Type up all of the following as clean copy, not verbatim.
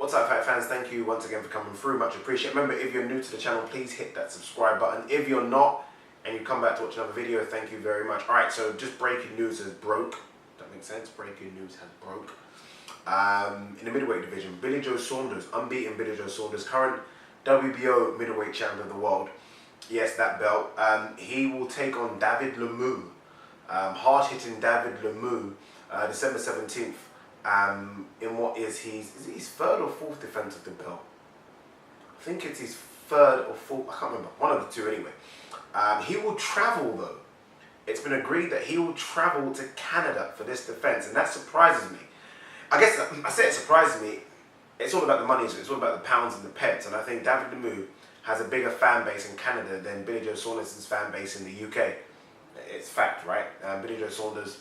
What's up, fight fans? Thank you once again for coming through. Much appreciated. Remember, if you're new to the channel, please hit that subscribe button. If you're not, and you come back to watch another video, thank you very much. Alright, so just breaking news has broke. That makes sense? Breaking news has broke. In the middleweight division, Billy Joe Saunders, unbeaten Billy Joe Saunders, current WBO middleweight champion of the world. Yes, that belt. He will take on David Lemieux. Hard-hitting David Lemieux, December 17th. In what is his third or fourth defense of the belt? I think it's his third or fourth, I can't remember, one of the two anyway. He will travel though. It's been agreed that he will travel to Canada for this defense, and that surprises me. I guess I say it surprises me. It's all about the money, so it's all about the pounds and the pence, and I think David Lemieux has a bigger fan base in Canada than Billy Joe Saunders' fan base in the UK. It's fact, right? Billy Joe Saunders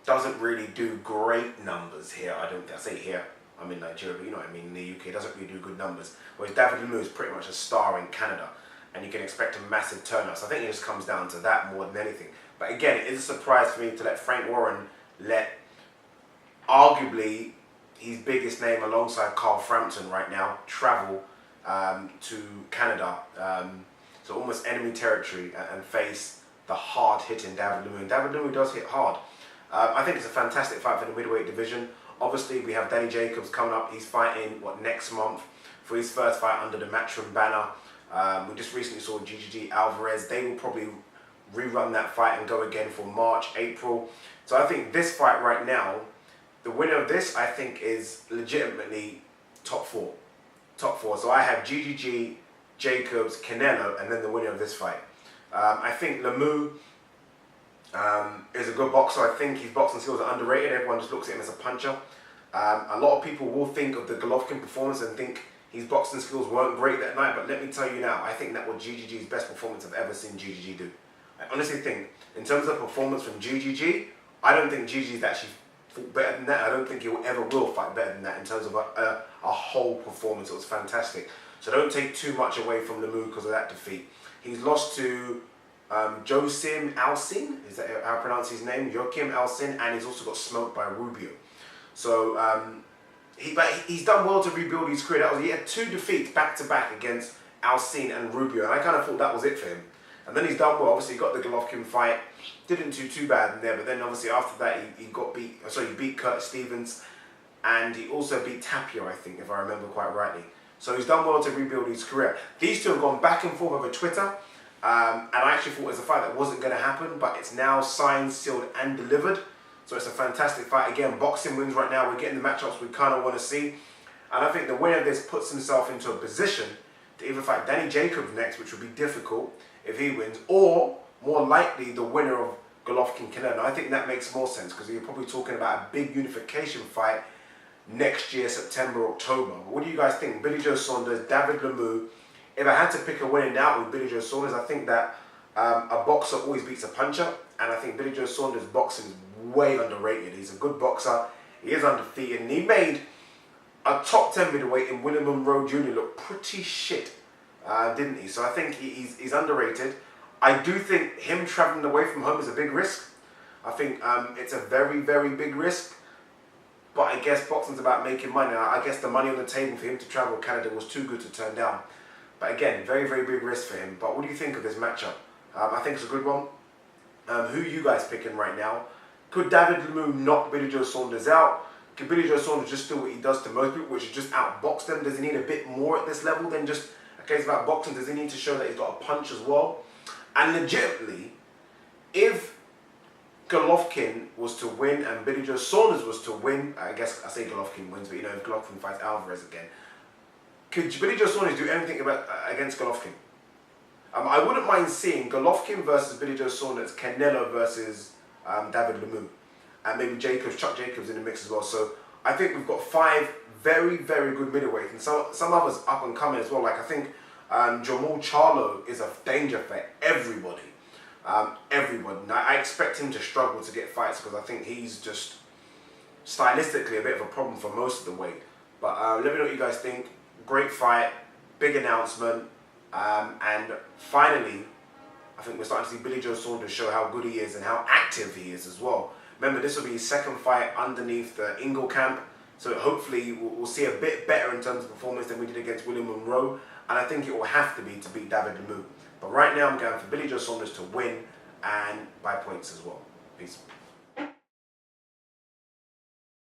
doesn't really do great numbers here. I say here, I'm in Nigeria, but you know what I mean, in the UK, doesn't really do good numbers. Whereas David Lemieux is pretty much a star in Canada, and you can expect a massive turnout. So I think it just comes down to that more than anything. But again, it is a surprise for me to let Frank Warren let arguably his biggest name alongside Carl Frampton right now travel to Canada, so almost enemy territory, and face the hard-hitting David Lemieux. And David Lemieux does hit hard. I think it's a fantastic fight for the middleweight division. Obviously, we have Danny Jacobs coming up. He's fighting, next month for his first fight under the Matchroom banner. We just recently saw GGG Alvarez. They will probably rerun that fight and go again for March, April. So I think this fight right now, the winner of this, I think, is legitimately top four. Top four. So I have GGG, Jacobs, Canelo, and then the winner of this fight. I think Lemieux is a good boxer. I think his boxing skills are underrated. Everyone just looks at him as a puncher. A lot of people will think of the Golovkin performance and think his boxing skills weren't great that night, but let me tell you now, I think that was GGG's best performance I've ever seen GGG do. I honestly think, in terms of performance from GGG, I don't think GGG's actually fought better than that. I don't think he ever will fight better than that in terms of a whole performance. It was fantastic. So don't take too much away from Lemieux because of that defeat. He's lost to Joachim Alcin, is that how I pronounce his name? Joachim Alcin, and he's also got smoked by Rubio. So he's done well to rebuild his career. He had 2 defeats back-to-back against Alcin and Rubio, and I kind of thought that was it for him. And then he's done well. Obviously, he got the Golovkin fight, didn't do too bad in there, but then obviously after that he beat Curtis Stevens, and he also beat Tapia, I think, if I remember quite rightly. So he's done well to rebuild his career. These two have gone back and forth over Twitter. And I actually thought it was a fight that wasn't going to happen, but it's now signed, sealed, and delivered. So it's a fantastic fight. Again, boxing wins right now. We're getting the matchups we kind of want to see. And I think the winner of this puts himself into a position to either fight Danny Jacobs next, which would be difficult if he wins, or more likely the winner of Golovkin Canelo. I think that makes more sense because you're probably talking about a big unification fight next year, September, October. What do you guys think? Billy Joe Saunders, David Lemieux. If I had to pick a winner now with Billy Joe Saunders, I think that a boxer always beats a puncher, and I think Billy Joe Saunders' boxing is way underrated. He's a good boxer, he is undefeated, and he made a top 10 middleweight in William Monroe Jr. look pretty shit, didn't he? So I think he's underrated. I do think him travelling away from home is a big risk. I think it's a very, very big risk, but I guess boxing's about making money. I guess the money on the table for him to travel to Canada was too good to turn down. But again, very, very big risk for him. But what do you think of this matchup? I think it's a good one. Who are you guys picking right now? Could David Lemieux knock Billy Joe Saunders out? Could Billy Joe Saunders just do what he does to most people, which is just outbox them? Does he need a bit more at this level than just a case of outboxing? Does he need to show that he's got a punch as well? And legitimately, if Golovkin was to win and Billy Joe Saunders was to win, I guess I say Golovkin wins, but you know, if Golovkin fights Alvarez again, could Billy Joe Saunders do anything against Golovkin? I wouldn't mind seeing Golovkin versus Billy Joe Saunders, Canelo versus David Lemieux, and maybe Chuck Jacobs in the mix as well. So I think we've got 5 very, very good middleweights, and some others up and coming as well. Like I think Jamal Charlo is a danger for everybody. Everyone. I expect him to struggle to get fights because I think he's just stylistically a bit of a problem for most of the weight. But let me know what you guys think. Great fight, big announcement, and finally, I think we're starting to see Billy Joe Saunders show how good he is and how active he is as well. Remember, this will be his 2nd fight underneath the Ingle camp. So hopefully we'll see a bit better in terms of performance than we did against William Monroe. And I think it will have to be to beat David Lemieux. But right now I'm going for Billy Joe Saunders to win and by points as well. Peace.